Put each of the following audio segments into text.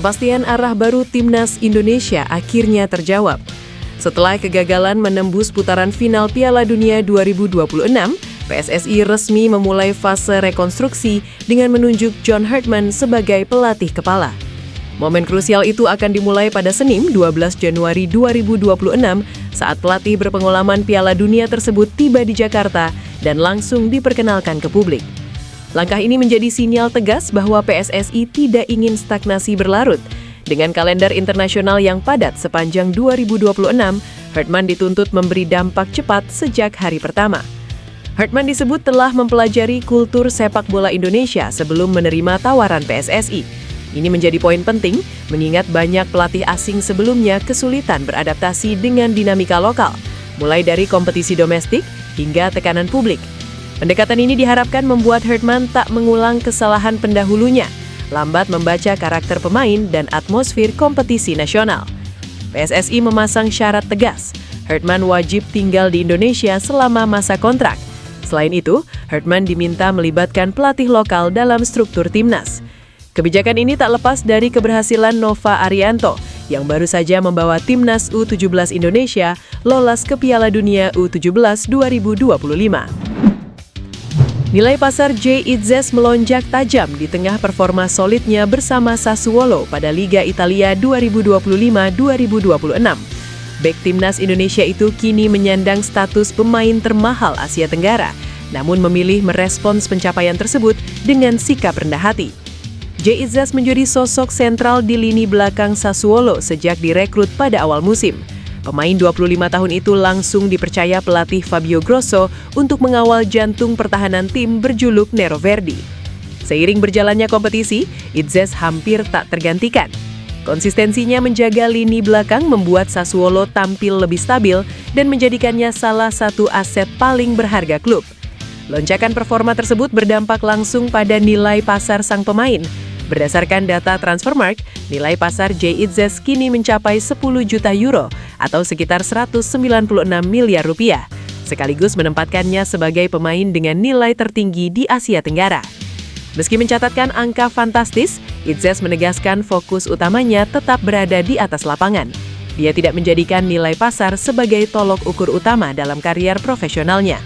Kepastian arah baru timnas Indonesia akhirnya terjawab. Setelah kegagalan menembus putaran final Piala Dunia 2026, PSSI resmi memulai fase rekonstruksi dengan menunjuk John Hartman sebagai pelatih kepala. Momen krusial itu akan dimulai pada Senin 12 Januari 2026 saat pelatih berpengalaman Piala Dunia tersebut tiba di Jakarta dan langsung diperkenalkan ke publik. Langkah ini menjadi sinyal tegas bahwa PSSI tidak ingin stagnasi berlarut. Dengan kalender internasional yang padat sepanjang 2026, Hartman dituntut memberi dampak cepat sejak hari pertama. Hartman disebut telah mempelajari kultur sepak bola Indonesia sebelum menerima tawaran PSSI. Ini menjadi poin penting, mengingat banyak pelatih asing sebelumnya kesulitan beradaptasi dengan dinamika lokal, mulai dari kompetisi domestik hingga tekanan publik. Pendekatan ini diharapkan membuat Hartman tak mengulang kesalahan pendahulunya, lambat membaca karakter pemain dan atmosfer kompetisi nasional. PSSI memasang syarat tegas, Hartman wajib tinggal di Indonesia selama masa kontrak. Selain itu, Hartman diminta melibatkan pelatih lokal dalam struktur timnas. Kebijakan ini tak lepas dari keberhasilan Nova Arianto yang baru saja membawa timnas U17 Indonesia lolos ke Piala Dunia U17 2025. Nilai pasar Jay Itzes melonjak tajam di tengah performa solidnya bersama Sassuolo pada Liga Italia 2025-2026. Bek timnas Indonesia itu kini menyandang status pemain termahal Asia Tenggara, namun memilih merespons pencapaian tersebut dengan sikap rendah hati. Jay Itzes menjadi sosok sentral di lini belakang Sassuolo sejak direkrut pada awal musim. Pemain 25 tahun itu langsung dipercaya pelatih Fabio Grosso untuk mengawal jantung pertahanan tim berjuluk Nero Verdi. Seiring berjalannya kompetisi, Itzes hampir tak tergantikan. Konsistensinya menjaga lini belakang membuat Sassuolo tampil lebih stabil dan menjadikannya salah satu aset paling berharga klub. Lonjakan performa tersebut berdampak langsung pada nilai pasar sang pemain. Berdasarkan data Transfermarkt, nilai pasar Jay Itzes kini mencapai 10 juta euro atau sekitar 196 miliar rupiah, sekaligus menempatkannya sebagai pemain dengan nilai tertinggi di Asia Tenggara. Meski mencatatkan angka fantastis, Itzes menegaskan fokus utamanya tetap berada di atas lapangan. Dia tidak menjadikan nilai pasar sebagai tolok ukur utama dalam karier profesionalnya.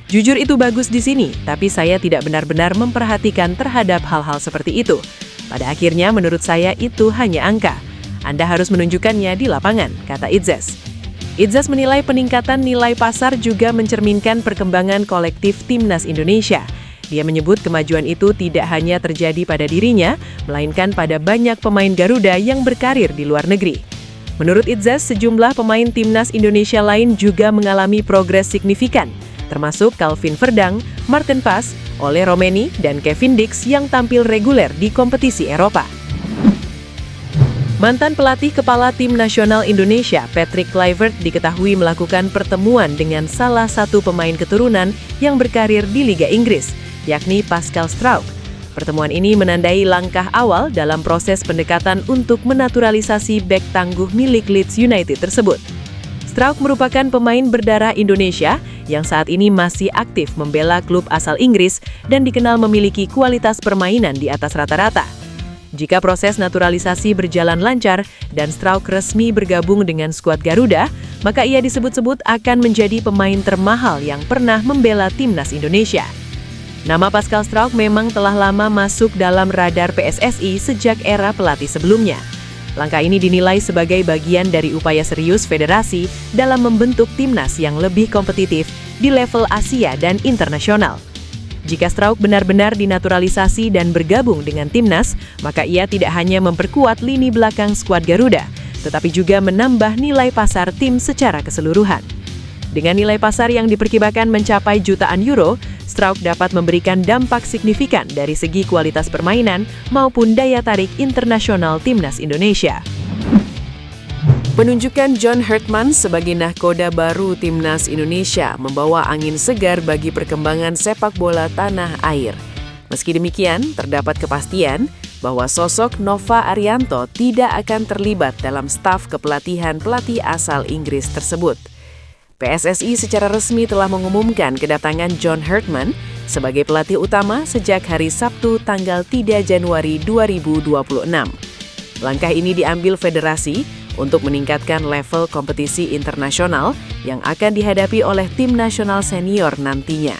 Jujur itu bagus di sini, tapi saya tidak benar-benar memperhatikan terhadap hal-hal seperti itu. Pada akhirnya menurut saya itu hanya angka. Anda harus menunjukkannya di lapangan, kata Itzes. Itzes menilai peningkatan nilai pasar juga mencerminkan perkembangan kolektif timnas Indonesia. Dia menyebut kemajuan itu tidak hanya terjadi pada dirinya, melainkan pada banyak pemain Garuda yang berkarir di luar negeri. Menurut Itzes, sejumlah pemain timnas Indonesia lain juga mengalami progres signifikan, termasuk Calvin Verdang, Martin Pas, Ole Romeni, dan Kevin Dix yang tampil reguler di kompetisi Eropa. Mantan pelatih kepala tim nasional Indonesia, Patrick Kluivert, diketahui melakukan pertemuan dengan salah satu pemain keturunan yang berkarir di Liga Inggris, yakni Pascal Struijk. Pertemuan ini menandai langkah awal dalam proses pendekatan untuk menaturalisasi bek tangguh milik Leeds United tersebut. Struijk merupakan pemain berdarah Indonesia yang saat ini masih aktif membela klub asal Inggris dan dikenal memiliki kualitas permainan di atas rata-rata. Jika proses naturalisasi berjalan lancar dan Struijk resmi bergabung dengan skuad Garuda, maka ia disebut-sebut akan menjadi pemain termahal yang pernah membela timnas Indonesia. Nama Pascal Struijk memang telah lama masuk dalam radar PSSI sejak era pelatih sebelumnya. Langkah ini dinilai sebagai bagian dari upaya serius federasi dalam membentuk timnas yang lebih kompetitif di level Asia dan internasional. Jika Struijk benar-benar dinaturalisasi dan bergabung dengan timnas, maka ia tidak hanya memperkuat lini belakang skuad Garuda, tetapi juga menambah nilai pasar tim secara keseluruhan. Dengan nilai pasar yang diperkirakan mencapai jutaan euro, Struijk dapat memberikan dampak signifikan dari segi kualitas permainan maupun daya tarik internasional timnas Indonesia. Penunjukan John Hartman sebagai nahkoda baru timnas Indonesia membawa angin segar bagi perkembangan sepak bola tanah air. Meski demikian, terdapat kepastian bahwa sosok Nova Arianto tidak akan terlibat dalam staf kepelatihan pelatih asal Inggris tersebut. PSSI secara resmi telah mengumumkan kedatangan John Hartman sebagai pelatih utama sejak hari Sabtu tanggal 3 Januari 2026. Langkah ini diambil federasi untuk meningkatkan level kompetisi internasional yang akan dihadapi oleh tim nasional senior nantinya.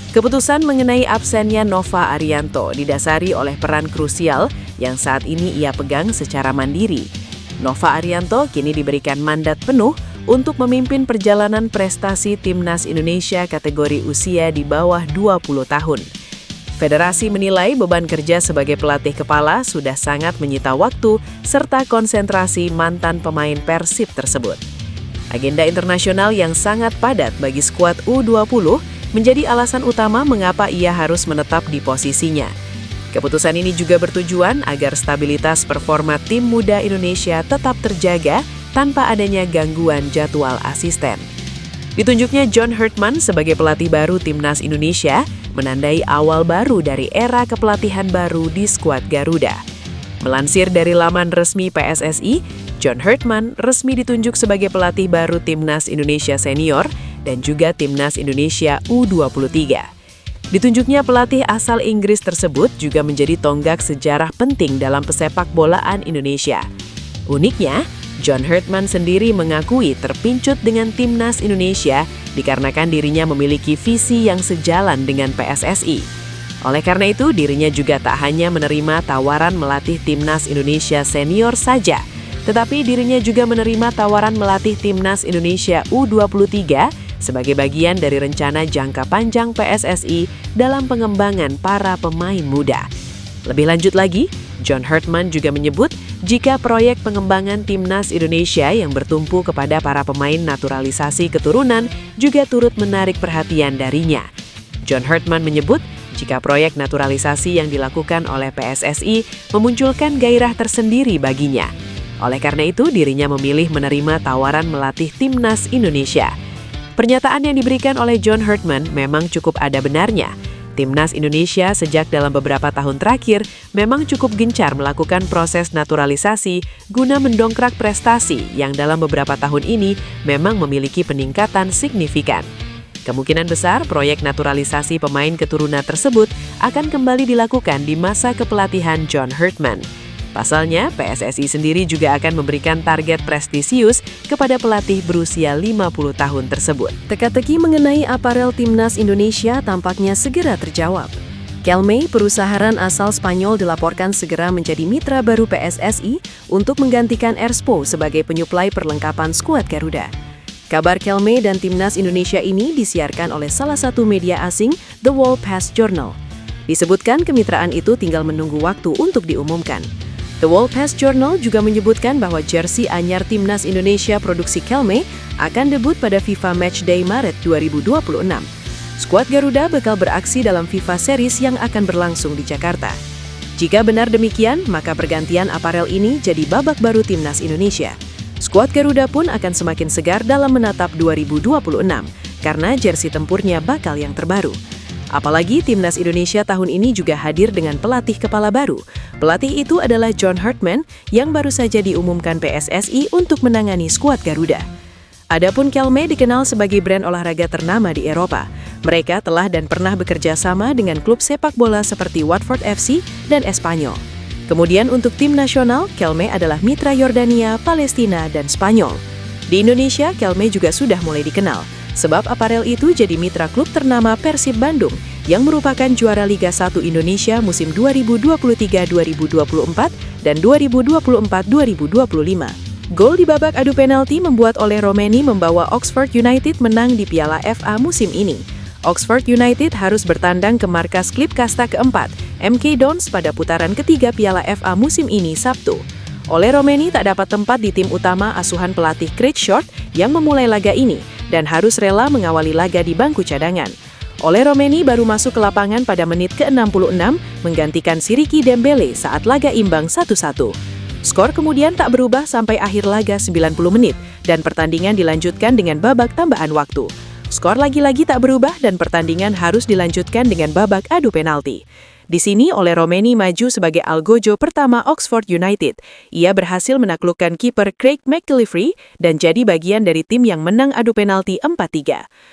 Keputusan mengenai absennya Nova Arianto didasari oleh peran krusial yang saat ini ia pegang secara mandiri. Nova Arianto kini diberikan mandat penuh untuk memimpin perjalanan prestasi Timnas Indonesia kategori usia di bawah 20 tahun. Federasi menilai beban kerja sebagai pelatih kepala sudah sangat menyita waktu serta konsentrasi mantan pemain Persib tersebut. Agenda internasional yang sangat padat bagi skuad U20 menjadi alasan utama mengapa ia harus menetap di posisinya. Keputusan ini juga bertujuan agar stabilitas performa tim muda Indonesia tetap terjaga tanpa adanya gangguan jadwal asisten. Ditunjuknya John Herdman sebagai pelatih baru Timnas Indonesia menandai awal baru dari era kepelatihan baru di skuad Garuda. Melansir dari laman resmi PSSI, John Herdman resmi ditunjuk sebagai pelatih baru Timnas Indonesia Senior dan juga Timnas Indonesia U23. Ditunjuknya pelatih asal Inggris tersebut juga menjadi tonggak sejarah penting dalam pesepak bolaan Indonesia. Uniknya, John Herdman sendiri mengakui terpincut dengan Timnas Indonesia dikarenakan dirinya memiliki visi yang sejalan dengan PSSI. Oleh karena itu, dirinya juga tak hanya menerima tawaran melatih Timnas Indonesia Senior saja, tetapi dirinya juga menerima tawaran melatih Timnas Indonesia U23 sebagai bagian dari rencana jangka panjang PSSI dalam pengembangan para pemain muda. Lebih lanjut lagi, John Herdman juga menyebut jika proyek pengembangan Timnas Indonesia yang bertumpu kepada para pemain naturalisasi keturunan juga turut menarik perhatian darinya. John Herdman menyebut jika proyek naturalisasi yang dilakukan oleh PSSI memunculkan gairah tersendiri baginya. Oleh karena itu, dirinya memilih menerima tawaran melatih Timnas Indonesia. Pernyataan yang diberikan oleh John Herdman memang cukup ada benarnya. Timnas Indonesia sejak dalam beberapa tahun terakhir memang cukup gencar melakukan proses naturalisasi guna mendongkrak prestasi yang dalam beberapa tahun ini memang memiliki peningkatan signifikan. Kemungkinan besar proyek naturalisasi pemain keturunan tersebut akan kembali dilakukan di masa kepelatihan John Herdman. Pasalnya, PSSI sendiri juga akan memberikan target prestisius kepada pelatih berusia 50 tahun tersebut. Teka-teki mengenai aparel Timnas Indonesia tampaknya segera terjawab. Kelme, perusahaan asal Spanyol, dilaporkan segera menjadi mitra baru PSSI untuk menggantikan Erspo sebagai penyuplai perlengkapan skuad Garuda. Kabar Kelme dan Timnas Indonesia ini disiarkan oleh salah satu media asing, The Wall Pass Journal. Disebutkan kemitraan itu tinggal menunggu waktu untuk diumumkan. The Wall Pass Journal juga menyebutkan bahwa jersey anyar Timnas Indonesia produksi Kelme akan debut pada FIFA Matchday Maret 2026. Skuad Garuda bakal beraksi dalam FIFA Series yang akan berlangsung di Jakarta. Jika benar demikian, maka pergantian aparel ini jadi babak baru Timnas Indonesia. Skuad Garuda pun akan semakin segar dalam menatap 2026, karena jersey tempurnya bakal yang terbaru. Apalagi Timnas Indonesia tahun ini juga hadir dengan pelatih kepala baru. Pelatih itu adalah John Herdman yang baru saja diumumkan PSSI untuk menangani skuad Garuda. Adapun Kelme dikenal sebagai brand olahraga ternama di Eropa. Mereka telah dan pernah bekerja sama dengan klub sepak bola seperti Watford FC dan Espanyol. Kemudian untuk tim nasional, Kelme adalah mitra Yordania, Palestina, dan Spanyol. Di Indonesia, Kelme juga sudah mulai dikenal, sebab aparel itu jadi mitra klub ternama Persib Bandung yang merupakan juara Liga 1 Indonesia musim 2023-2024 dan 2024-2025. Gol di babak adu penalti membuat Ole Romeni membawa Oxford United menang di Piala FA musim ini. Oxford United harus bertandang ke markas klub kasta keempat, MK Dons, pada putaran ketiga Piala FA musim ini Sabtu. Ole Romeni tak dapat tempat di tim utama asuhan pelatih Craig Short yang memulai laga ini dan harus rela mengawali laga di bangku cadangan. Ole Romeni baru masuk ke lapangan pada menit ke-66 menggantikan Siriki Dembele saat laga imbang 1-1. Skor kemudian tak berubah sampai akhir laga 90 menit dan pertandingan dilanjutkan dengan babak tambahan waktu. Skor lagi-lagi tak berubah dan pertandingan harus dilanjutkan dengan babak adu penalti. Di sini Ole Romeni maju sebagai algojo pertama Oxford United. Ia berhasil menaklukkan kiper Craig McGillivray dan jadi bagian dari tim yang menang adu penalti 4-3.